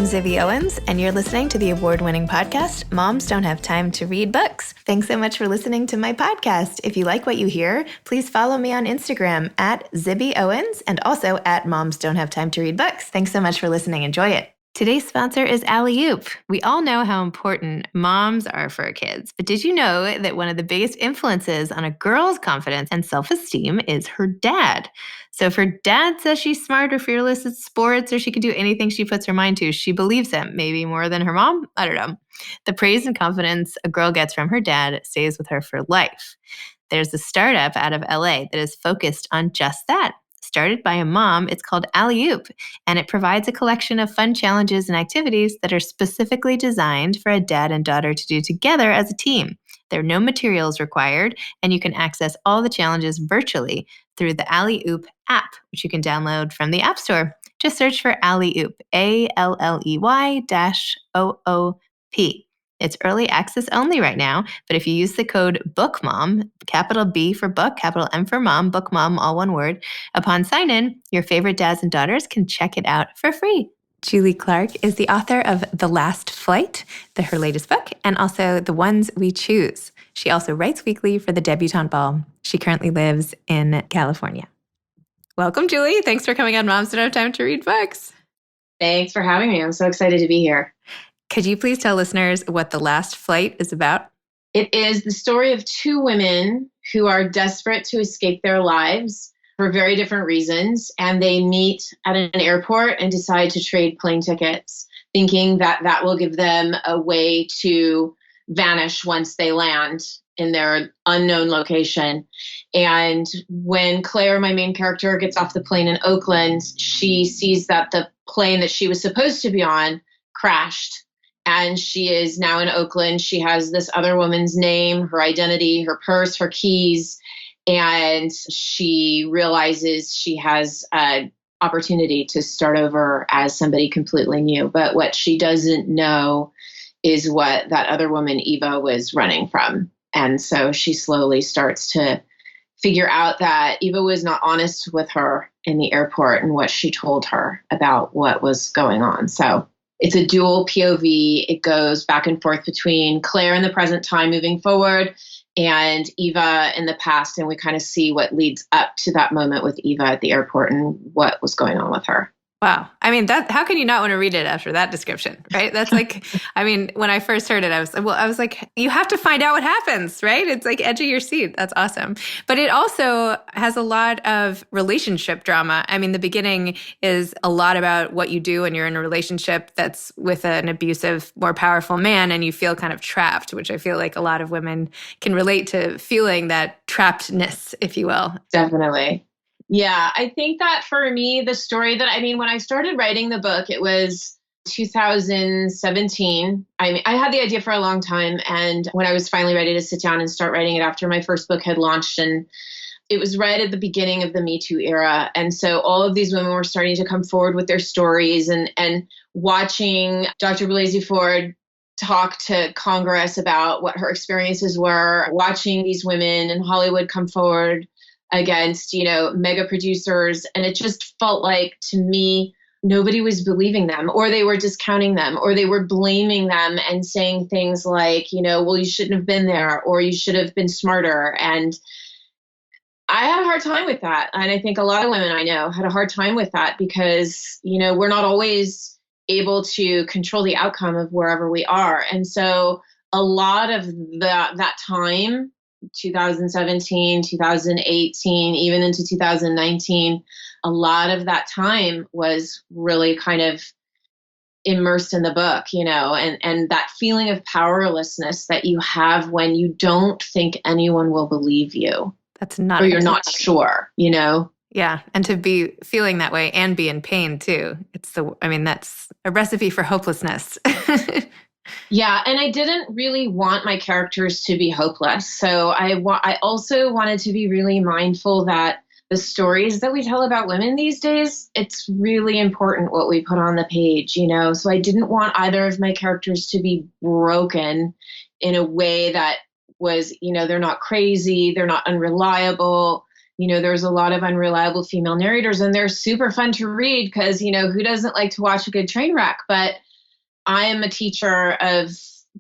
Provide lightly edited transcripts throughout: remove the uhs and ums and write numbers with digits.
I'm Zibby Owens, and you're listening to the award-winning podcast, Moms Don't Have Time to Read Books. Thanks so much for listening to my podcast. If you like what you hear, please follow me on Instagram at Zibby Owens and also at Moms Don't Have Time to Read Books. Thanks so much for listening. Enjoy it. Today's sponsor is Alley-Oop. We all know how important moms are for our kids, but did you know that one of the biggest influences on a girl's confidence and self-esteem is her dad? So if her dad says she's smart or fearless at sports or she can do anything she puts her mind to, she believes him, maybe more than her mom. I don't know. The praise and confidence a girl gets from her dad stays with her for life. There's a startup out of LA that is focused on just that. Started by a mom, it's called Alley-Oop, and it provides a collection of fun challenges and activities that are specifically designed for a dad and daughter to do together as a team. There are no materials required, and you can access all the challenges virtually through the Alley-Oop app, which you can download from the App Store. Just search for Alley-Oop, Alley-OOP. It's early access only right now, but if you use the code BOOKMOM, capital B for book, capital M for mom, BOOKMOM, all one word, upon sign-in, your favorite dads and daughters can check it out for free. Julie Clark is the author of The Last Flight, her latest book, and also The Ones We Choose. She also writes weekly for the Debutante Ball. She currently lives in California. Welcome, Julie. Thanks for coming on Moms Don't Have Time to Read Books. Thanks for having me. I'm so excited to be here. Could you please tell listeners what The Last Flight is about? It is the story of two women who are desperate to escape their lives for very different reasons, and they meet at an airport and decide to trade plane tickets, thinking that that will give them a way to vanish once they land in their unknown location. And when Claire, my main character, gets off the plane in Oakland, she sees that the plane that she was supposed to be on crashed. And she is now in Oakland. She has this other woman's name, her identity, her purse, her keys, and she realizes she has an opportunity to start over as somebody completely new. But what she doesn't know is what that other woman, Eva, was running from. And so she slowly starts to figure out that Eva was not honest with her in the airport and what she told her about what was going on. So it's a dual POV. It goes back and forth between Claire in the present time moving forward and Eva in the past. And we kind of see what leads up to that moment with Eva at the airport and what was going on with her. Wow. I mean, how can you not want to read it after that description, right? That's like, I mean, when I first heard it, I was like, you have to find out what happens, right? It's like edge of your seat. That's awesome. But it also has a lot of relationship drama. I mean, the beginning is a lot about what you do when you're in a relationship that's with an abusive, more powerful man, and you feel kind of trapped, which I feel like a lot of women can relate to, feeling that trappedness, if you will. Definitely. Yeah, I think that for me, the story when I started writing the book, it was 2017. I had the idea for a long time. And when I was finally ready to sit down and start writing it after my first book had launched, and it was right at the beginning of the Me Too era. And so all of these women were starting to come forward with their stories, and watching Dr. Blasey Ford talk to Congress about what her experiences were, watching these women in Hollywood come forward against, mega producers. And it just felt like, to me, nobody was believing them, or they were discounting them, or they were blaming them and saying things like, well, you shouldn't have been there, or you should have been smarter. And I had a hard time with that. And I think a lot of women I know had a hard time with that because, we're not always able to control the outcome of wherever we are. And so a lot of that time, 2017, 2018, even into 2019, a lot of that time was really kind of immersed in the book, and that feeling of powerlessness that you have when you don't think anyone will believe you. That's not, or you're not sure, Yeah. And to be feeling that way and be in pain too. That's a recipe for hopelessness. Yeah. And I didn't really want my characters to be hopeless. So I also wanted to be really mindful that the stories that we tell about women these days, it's really important what we put on the page, So I didn't want either of my characters to be broken in a way that was, they're not crazy, they're not unreliable. There's a lot of unreliable female narrators, and they're super fun to read because, who doesn't like to watch a good train wreck? But I am a teacher of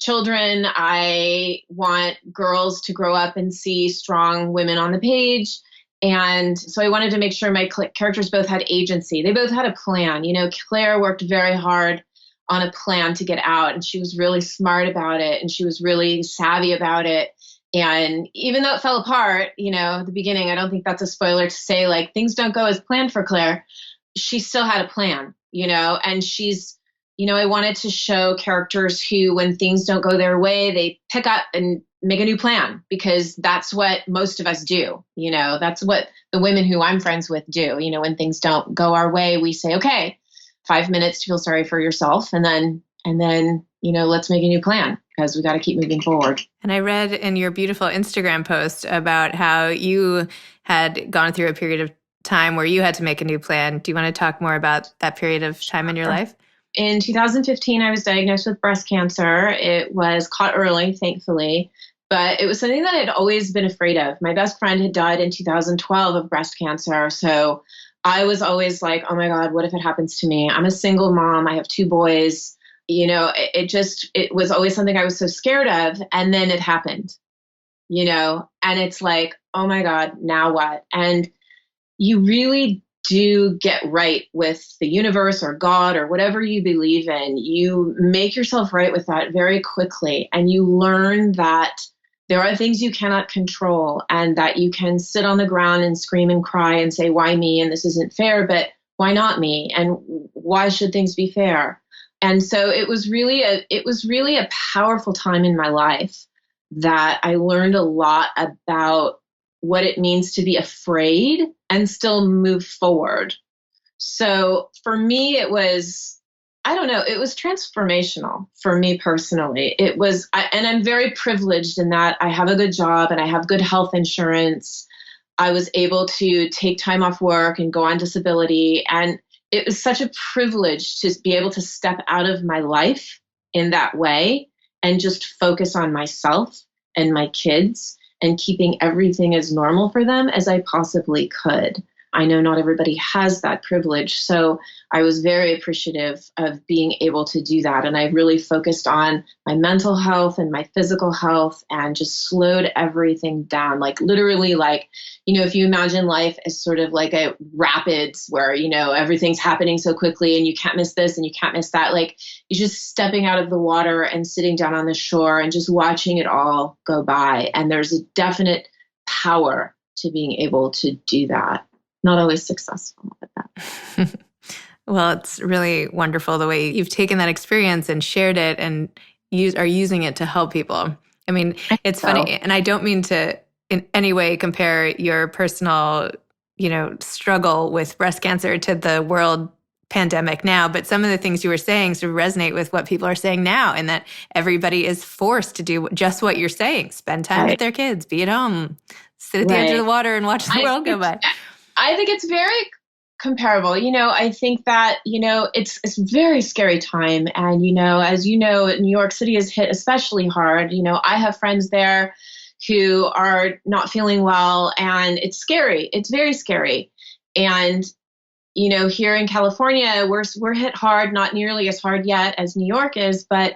children. I want girls to grow up and see strong women on the page. And so I wanted to make sure my characters both had agency. They both had a plan. Claire worked very hard on a plan to get out, and she was really smart about it, and she was really savvy about it. And even though it fell apart, at the beginning, I don't think that's a spoiler to say, like, things don't go as planned for Claire. She still had a plan, and she's, I wanted to show characters who, when things don't go their way, they pick up and make a new plan, because that's what most of us do. That's what the women who I'm friends with do. When things don't go our way, we say, okay, 5 minutes to feel sorry for yourself. And then, let's make a new plan, because we got to keep moving forward. And I read in your beautiful Instagram post about how you had gone through a period of time where you had to make a new plan. Do you want to talk more about that period of time in your life? In 2015, I was diagnosed with breast cancer. It was caught early, thankfully, but it was something that I'd always been afraid of. My best friend had died in 2012 of breast cancer. So I was always like, oh my God, what if it happens to me? I'm a single mom. I have 2 boys. It was always something I was so scared of. And then it happened, and it's like, oh my God, now what? And you really do get right with the universe or God or whatever you believe in. You make yourself right with that very quickly. And you learn that there are things you cannot control, and that you can sit on the ground and scream and cry and say, why me? And this isn't fair, but why not me? And why should things be fair? And so it was really a powerful time in my life that I learned a lot about what it means to be afraid and still move forward. So for me, it was transformational for me personally. And I'm very privileged in that I have a good job and I have good health insurance. I was able to take time off work and go on disability. And it was such a privilege to be able to step out of my life in that way and just focus on myself and my kids and keeping everything as normal for them as I possibly could. I know not everybody has that privilege, so I was very appreciative of being able to do that. And I really focused on my mental health and my physical health and just slowed everything down. Like literally, if you imagine life as sort of like a rapids where, everything's happening so quickly and you can't miss this and you can't miss that. Like you're just stepping out of the water and sitting down on the shore and just watching it all go by. And there's a definite power to being able to do that. Not always successful at that. Well, it's really wonderful the way you've taken that experience and shared it and are using it to help people. I mean, it's funny, and I don't mean to in any way compare your personal, struggle with breast cancer to the world pandemic now, but some of the things you were saying sort of resonate with what people are saying now, and that everybody is forced to do just what you're saying: spend time with their kids, be at home, sit at the edge of the water, and watch the world go by. I think it's very comparable. I think that, it's a very scary time. And, as you know, New York City is hit especially hard. I have friends there who are not feeling well, and it's scary. It's very scary. And, here in California, we're hit hard, not nearly as hard yet as New York is, but,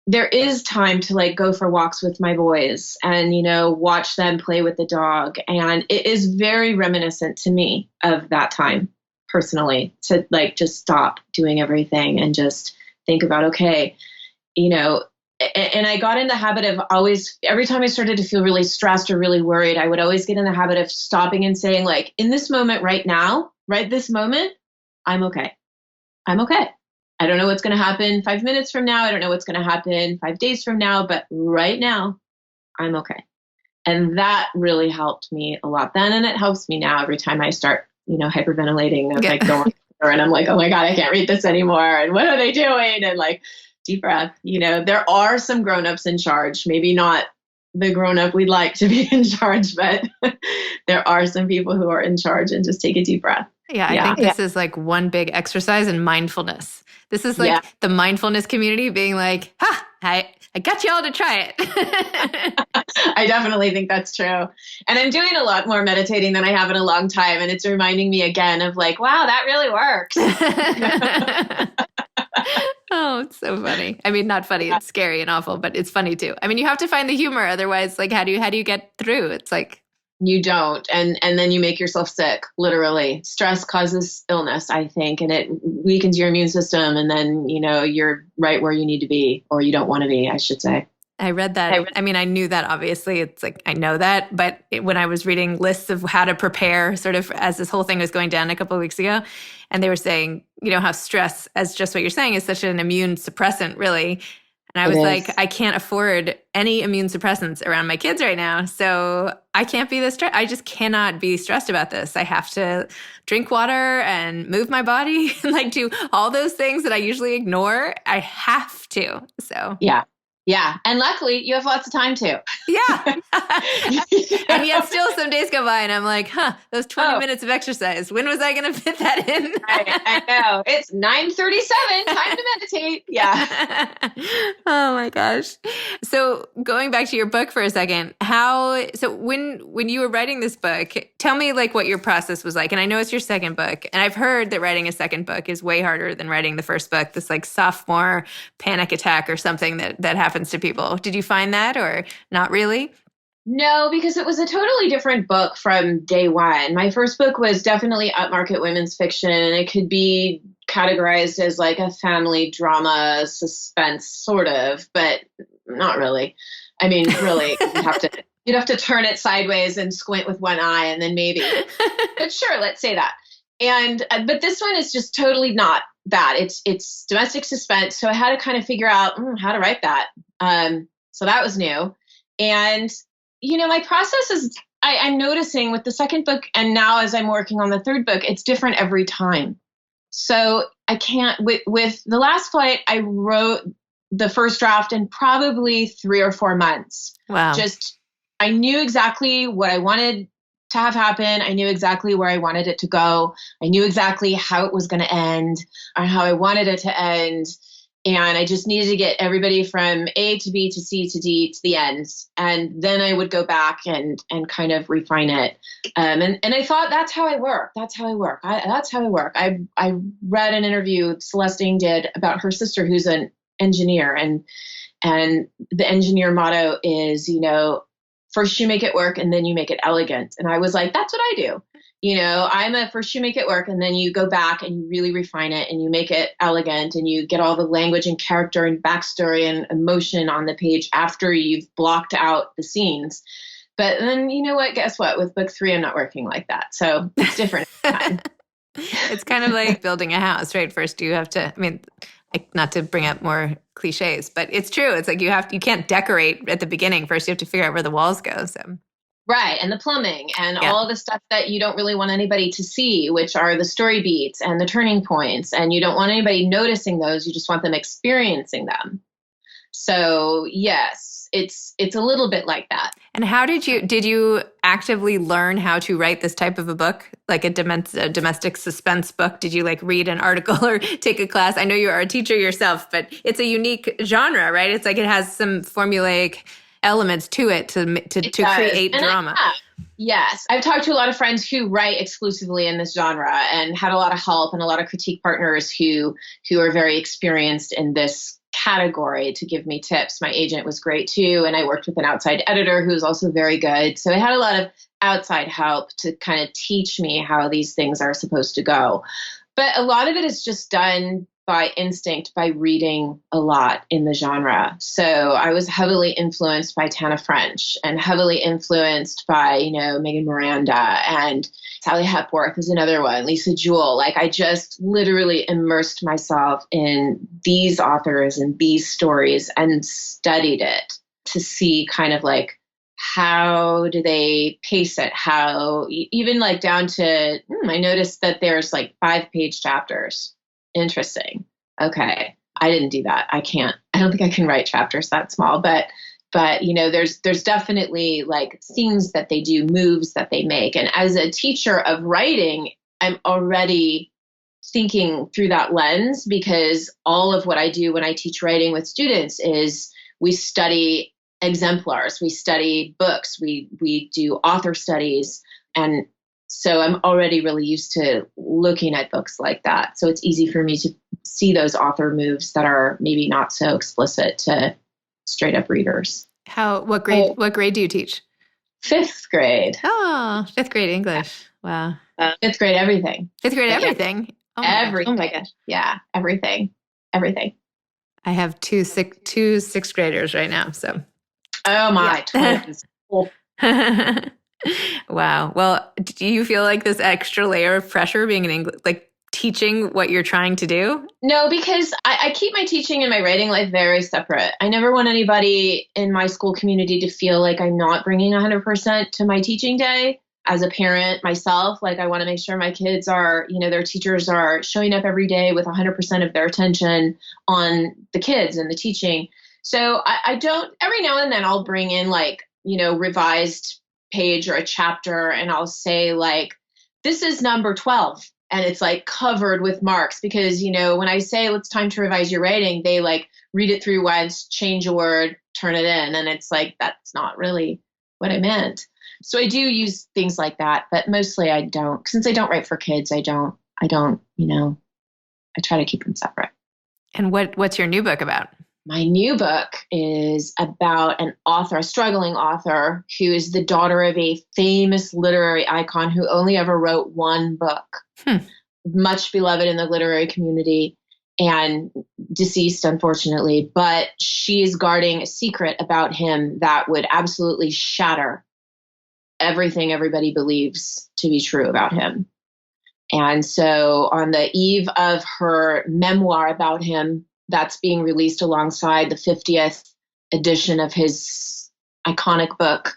there is time to go for walks with my boys and, watch them play with the dog. And it is very reminiscent to me of that time personally, to just stop doing everything and just think about, okay, and I got in the habit of always, every time I started to feel really stressed or really worried, I would always get in the habit of stopping and saying, in this moment right now, right this moment, I'm okay. I'm okay. I don't know what's going to happen 5 minutes from now. I don't know what's going to happen 5 days from now, but right now, I'm okay. And that really helped me a lot then. And it helps me now every time I start, hyperventilating and going and I'm like, oh my God, I can't read this anymore. And what are they doing? And deep breath, there are some grownups in charge, maybe not the grown-up we'd like to be in charge, but there are some people who are in charge, and just take a deep breath. Yeah, I think this is one big exercise in mindfulness. This is the mindfulness community being like, I got you all to try it. I definitely think that's true. And I'm doing a lot more meditating than I have in a long time. And it's reminding me again of wow, that really works. Oh, it's so funny. I mean, not funny. It's scary and awful, but it's funny too. I mean, you have to find the humor. Otherwise, like, how do you get through? It's like, You don't. And then you make yourself sick, literally. Stress causes illness, I think, and it weakens your immune system. And then, you're right where you need to be, or you don't want to be, I should say. I read that. I mean, I knew that obviously. It's like, I know that. But when I was reading lists of how to prepare, sort of as this whole thing was going down a couple of weeks ago, and they were saying, how stress, as just what you're saying, is such an immune suppressant, really. And I was like, I can't afford any immune suppressants around my kids right now. So I can't be this stressed. I just cannot be stressed about this. I have to drink water and move my body and like do all those things that I usually ignore. I have to. So Yeah. Yeah. And luckily you have lots of time too. Yeah. And yet still some days go by and I'm like, those 20 minutes of exercise, when was I going to fit that in? I know. It's 9:37, time to meditate. Yeah. Oh my gosh. So going back to your book for a second, when you were writing this book, tell me like what your process was like. And I know it's your second book. And I've heard that writing a second book is way harder than writing the first book, this like sophomore panic attack or something that happens to people. Did you find that or not really? No, because it was a totally different book from day one. My first book was definitely upmarket women's fiction, and it could be categorized as like a family drama suspense sort of, but not really. I mean, really, you'd have to turn it sideways and squint with one eye and then maybe. But sure, let's say that. And but this one is just totally not that. It's domestic suspense, so I had to kind of figure out how to write that. So that was new. And my process is, I'm noticing with the second book, and now as I'm working on the third book, it's different every time. So I can't, with The Last Flight, I wrote the first draft in probably 3 or 4 months. Wow. I knew exactly what I wanted to have happen. I knew exactly where I wanted it to go. I knew exactly how it was going to end or how I wanted it to end. And I just needed to get everybody from A to B to C to D to the ends. And then I would go back and kind of refine it. And I thought that's how I work. That's how I work. I read an interview Celestine did about her sister who's an engineer. And the engineer motto is, first you make it work and then you make it elegant. And I was like, that's what I do. First you make it work and then you go back and you really refine it and you make it elegant and you get all the language and character and backstory and emotion on the page after you've blocked out the scenes. But then guess what? With book 3, I'm not working like that. So it's different. It's kind of like building a house, right? First you have to, not to bring up more cliches, but it's true. It's like you can't decorate at the beginning. First you have to figure out where the walls go. So. Right. And the plumbing and all the stuff that you don't really want anybody to see, which are the story beats and the turning points. And you don't want anybody noticing those. You just want them experiencing them. So yes, it's a little bit like that. And how did you actively learn how to write this type of a book, like a domestic suspense book? Did you like read an article or take a class? I know you are a teacher yourself, but it's a unique genre, right? It's like it has some formulaic elements to it to create drama. Yes. I've talked to a lot of friends who write exclusively in this genre and had a lot of help and a lot of critique partners who are very experienced in this category to give me tips. My agent was great too. And I worked with an outside editor who's also very good. So I had a lot of outside help to kind of teach me how these things are supposed to go. But a lot of it is just done by instinct, by reading a lot in the genre. So I was heavily influenced by Tana French and heavily influenced by, Megan Miranda, and Sally Hepworth is another one, Lisa Jewell. Like I just literally immersed myself in these authors and these stories and studied it to see kind of like, how do they pace it? How, even like down to, I noticed that there's like 5-page chapters. Interesting. Okay. I didn't do that. I don't think I can write chapters that small, but there's definitely like things that they do, moves that they make. And as a teacher of writing, I'm already thinking through that lens, because all of what I do when I teach writing with students is we study exemplars, we study books, we do author studies. And so I'm already really used to looking at books like that. So it's easy for me see those author moves that are maybe not so explicit to straight up readers. What grade do you teach? Fifth grade. Oh, fifth grade English. Wow. Fifth grade everything. Fifth grade everything. Yeah. Oh my gosh. Yeah, everything. I have two sixth graders right now. So. Oh my. Yeah. Wow. Well, do you feel like this extra layer of pressure being in English, like teaching what you're trying to do? No, because I keep my teaching and my writing life very separate. I never want anybody in my school community to feel like I'm not bringing 100% to my teaching day. As a parent myself, like I want to make sure my kids are, their teachers are showing up every day with 100% of their attention on the kids and the teaching. So I don't, every now and then I'll bring in like, revised page or a chapter and I'll say like, this is number 12. And it's like covered with marks because, when I say it's time to revise your writing, they like read it through once, change a word, turn it in. And it's like, that's not really what I meant. So I do use things like that, but mostly I don't. Since I don't write for kids, I try to keep them separate. And what's your new book about? My new book is about an author, a struggling author, who is the daughter of a famous literary icon who only ever wrote one book. Much beloved in the literary community and deceased, unfortunately. But she is guarding a secret about him that would absolutely shatter everything everybody believes to be true about him. And so on the eve of her memoir about him, that's being released alongside the 50th edition of his iconic book,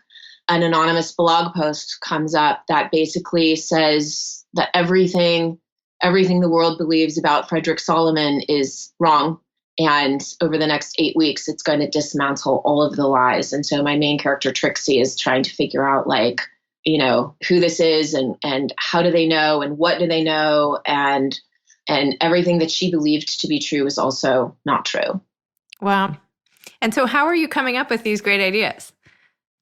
an anonymous blog post comes up that basically says that everything the world believes about Frederick Solomon is wrong. And over the next 8 weeks, it's going to dismantle all of the lies. And so my main character, Trixie, is trying to figure out like, who this is and how do they know and what do they know? And everything that she believed to be true is also not true. Wow. And so how are you coming up with these great ideas?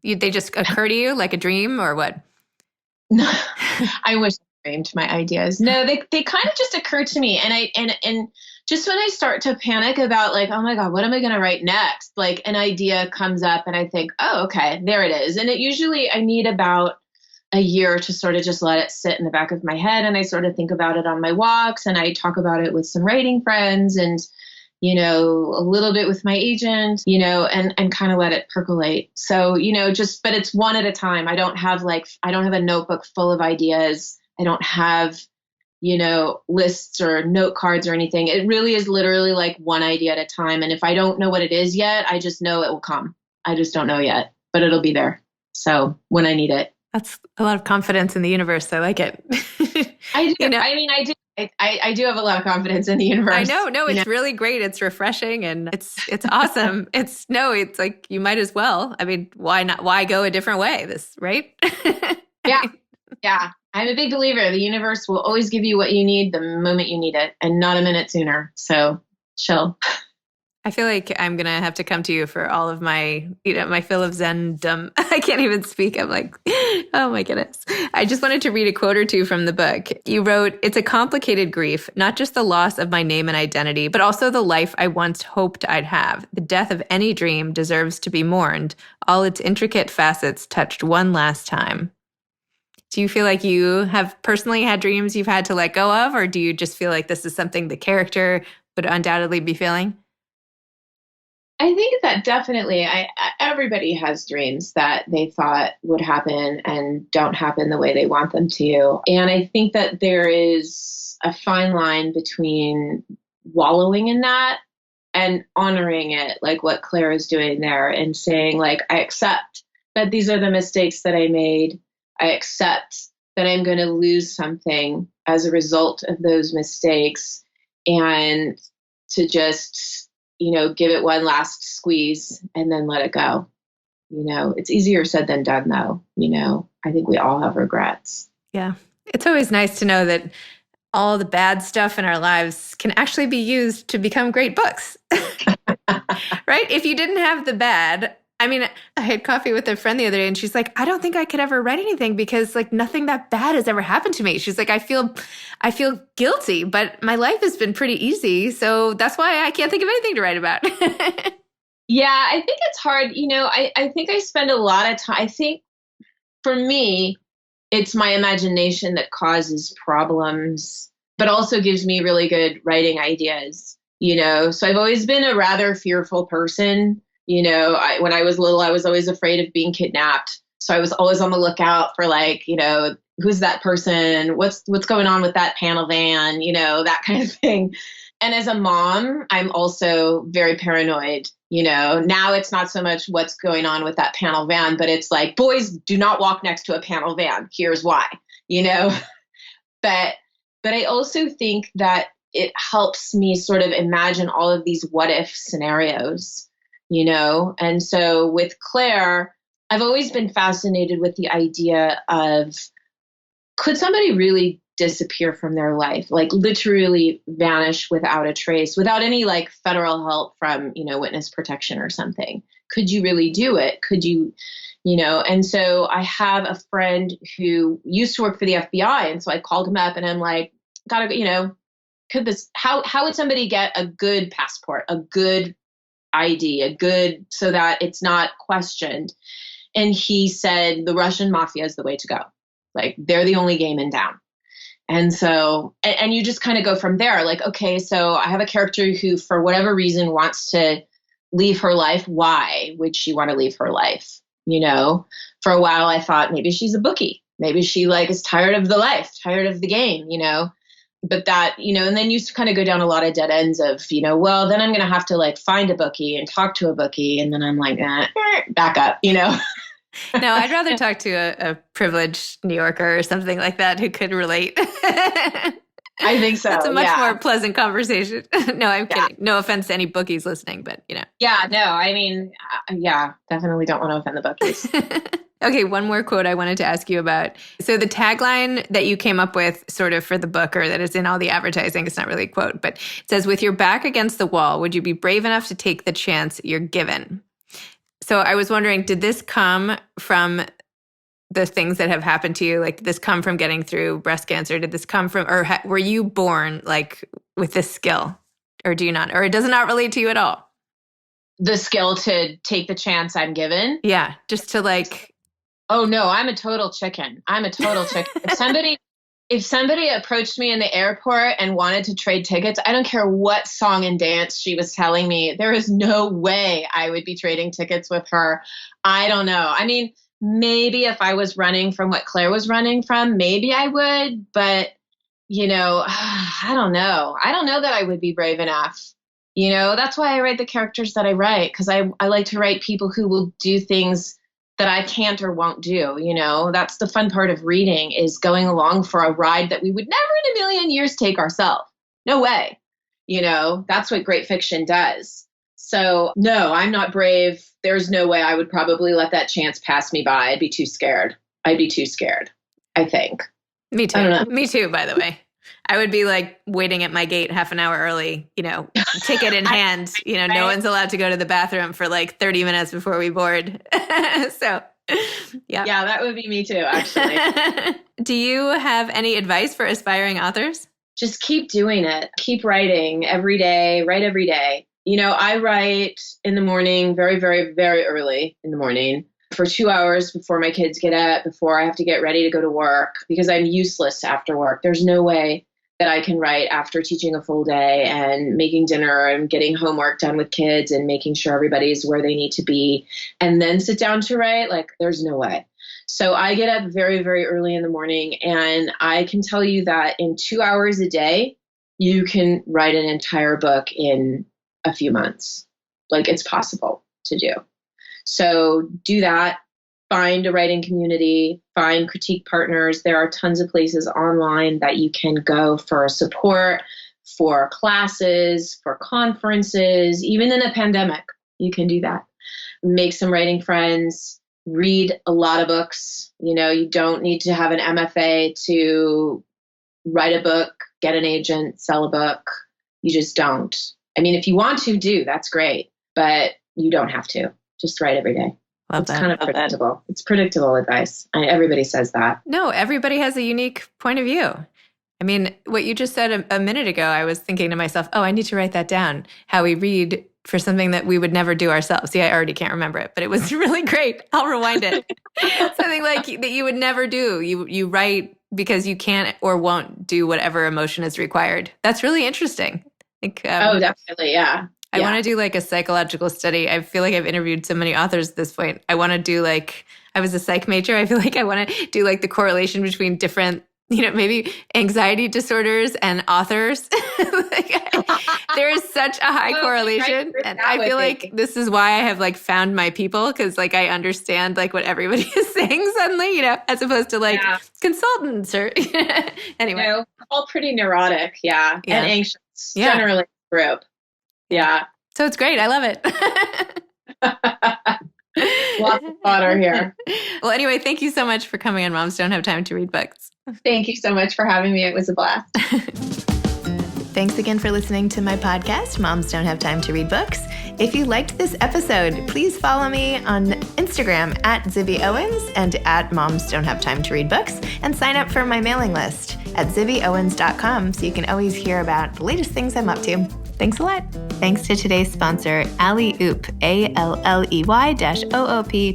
They just occur to you like a dream or what? No, I wish I dreamed my ideas. No, they kind of just occur to me. And just when I start to panic about like, oh my God, what am I going to write next? Like an idea comes up and I think, oh, okay, there it is. And it usually I need about a year to sort of just let it sit in the back of my head. And I sort of think about it on my walks and I talk about it with some writing friends and, a little bit with my agent, and kind of let it percolate. So, but it's one at a time. I don't have a notebook full of ideas. I don't have, lists or note cards or anything. It really is literally like one idea at a time. And if I don't know what it is yet, I just know it will come. I just don't know yet, but it'll be there. So when I need it. That's a lot of confidence in the universe. I like it. I do. I mean, I do have a lot of confidence in the universe. I know. No, it's really great. It's refreshing and it's awesome. It's like you might as well. I mean, why not? Why go a different way? Right? Yeah. Yeah. I'm a big believer. The universe will always give you what you need the moment you need it and not a minute sooner. So chill. I feel like I'm going to have to come to you for all of my, my fill of Zen-dom. I can't even speak. I'm like, oh my goodness. I just wanted to read a quote or two from the book. You wrote, "It's a complicated grief, not just the loss of my name and identity, but also the life I once hoped I'd have. The death of any dream deserves to be mourned, all its intricate facets touched one last time." Do you feel like you have personally had dreams you've had to let go of, or do you just feel like this is something the character would undoubtedly be feeling? I think that definitely, everybody has dreams that they thought would happen and don't happen the way they want them to. And I think that there is a fine line between wallowing in that and honoring it, like what Claire is doing there and saying, like, I accept that these are the mistakes that I made. I accept that I'm going to lose something as a result of those mistakes, and to just give it one last squeeze and then let it go. It's easier said than done though. I think we all have regrets. Yeah. It's always nice to know that all the bad stuff in our lives can actually be used to become great books. Right? If you didn't have the bad, I mean, I had coffee with a friend the other day and she's like, I don't think I could ever write anything because like nothing that bad has ever happened to me. She's like, I feel guilty, but my life has been pretty easy. So that's why I can't think of anything to write about. Yeah, I think it's hard. I think I spend a lot of time. I think for me, it's my imagination that causes problems, but also gives me really good writing ideas. So I've always been a rather fearful person. When I was little, I was always afraid of being kidnapped. So I was always on the lookout for like, who's that person? What's going on with that panel van? That kind of thing. And as a mom, I'm also very paranoid. Now it's not so much what's going on with that panel van, but it's like, boys do not walk next to a panel van. Here's why, but I also think that it helps me sort of imagine all of these what if scenarios, and so with Claire, I've always been fascinated with the idea of, could somebody really disappear from their life, like literally vanish without a trace, without any like federal help from, witness protection or something? Could you really do it? Could you, and so I have a friend who used to work for the FBI. And so I called him up and I'm like, how would somebody get a good passport, a good ID, so that it's not questioned? And he said, the Russian mafia is the way to go. Like they're the only game in town. And so, and you just kind of go from there. Like, okay, so I have a character who, for whatever reason, wants to leave her life. Why would she want to leave her life? For a while, I thought maybe she's a bookie. Maybe she like is tired of the life, tired of the game, But that, and then you kind of go down a lot of dead ends of, well, then I'm going to have to like find a bookie and talk to a bookie. And then I'm like, back up, No, I'd rather talk to a privileged New Yorker or something like that who could relate. I think so. That's a much more pleasant conversation. No, I'm kidding. No offense to any bookies listening, but Yeah, no, I mean, definitely don't want to offend the bookies. Okay, one more quote I wanted to ask you about. So the tagline that you came up with sort of for the book, or that is in all the advertising, it's not really a quote, but it says, with your back against the wall, would you be brave enough to take the chance you're given? So I was wondering, did this come from the things that have happened to you? Like, did this come from getting through breast cancer? Did this come from, or were you born like with this skill, or do you not, or does it not relate to you at all? The skill to take the chance I'm given? Yeah, just to like. Oh no, I'm a total chicken. If somebody approached me in the airport and wanted to trade tickets, I don't care what song and dance she was telling me, there is no way I would be trading tickets with her. I don't know. I mean, maybe if I was running from what Claire was running from, maybe I would, but I don't know. I don't know that I would be brave enough. That's why I write the characters that I write, because I like to write people who will do things that I can't or won't do. That's the fun part of reading, is going along for a ride that we would never in a million years take ourselves. No way. That's what great fiction does. So no, I'm not brave. There's no way I would probably let that chance pass me by. I'd be too scared, I think. Me too. I don't know. Me too, by the way. I would be like waiting at my gate half an hour early, ticket in hand. No one's allowed to go to the bathroom for like 30 minutes before we board. So, yeah. Yeah, that would be me too, actually. Do you have any advice for aspiring authors? Just keep doing it. Keep writing every day. Write every day. I write in the morning, very, very, very early in the morning, for 2 hours before my kids get up, before I have to get ready to go to work, because I'm useless after work. There's no way that I can write after teaching a full day and making dinner and getting homework done with kids and making sure everybody's where they need to be and then sit down to write. Like, there's no way. So I get up very, very early in the morning, and I can tell you that in 2 hours a day, you can write an entire book in a few months. Like, it's possible to do. So do that. Find a writing community, find critique partners. There are tons of places online that you can go for support, for classes, for conferences. Even in a pandemic, you can do that. Make some writing friends, read a lot of books. You don't need to have an MFA to write a book, get an agent, sell a book. You just don't. I mean, if you want to, that's great, but you don't have to. Just write every day. Love It's that. kind of predictable. It's predictable advice. Everybody says that. No, everybody has a unique point of view. I mean, what you just said a minute ago, I was thinking to myself, oh, I need to write that down, how we read for something that we would never do ourselves. See, I already can't remember it, but it was really great. I'll rewind it. Something like that you would never do. You write because you can't or won't do whatever emotion is required. That's really interesting. Oh, definitely. Yeah. I want to do like a psychological study. I feel like I've interviewed so many authors at this point. I want to do like, I was a psych major. I feel like I want to do like the correlation between different, maybe anxiety disorders and authors. There is such a high correlation. And I feel like this is why I have like found my people, because like I understand like what everybody is saying suddenly, as opposed to like consultants or anyway. All pretty neurotic. Yeah. And anxious generally group. Yeah. So it's great. I love it. Lots of water here. Well, anyway, thank you so much for coming on Moms Don't Have Time to Read Books. Thank you so much for having me. It was a blast. Thanks again for listening to my podcast, Moms Don't Have Time to Read Books. If you liked this episode, please follow me on Instagram at Zibby Owens and at Moms Don't Have Time to Read Books, and sign up for my mailing list at zibbyowens.com so you can always hear about the latest things I'm up to. Thanks a lot. Thanks to today's sponsor, Alley-Oop, ALLEY-OOP.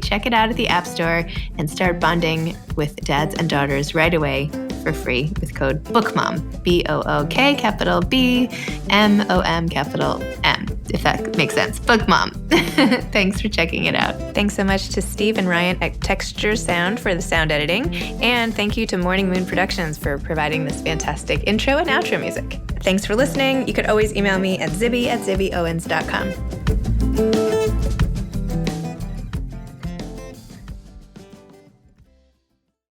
Check it out at the App Store and start bonding with dads and daughters right away for free with code BOOKMOM, BOOK capital B, MOM capital M, if that makes sense. BOOKMOM. Thanks for checking it out. Thanks so much to Steve and Ryan at Texture Sound for the sound editing. And thank you to Morning Moon Productions for providing this fantastic intro and outro music. Thanks for listening. You could always email me at zibby@zibbyowens.com.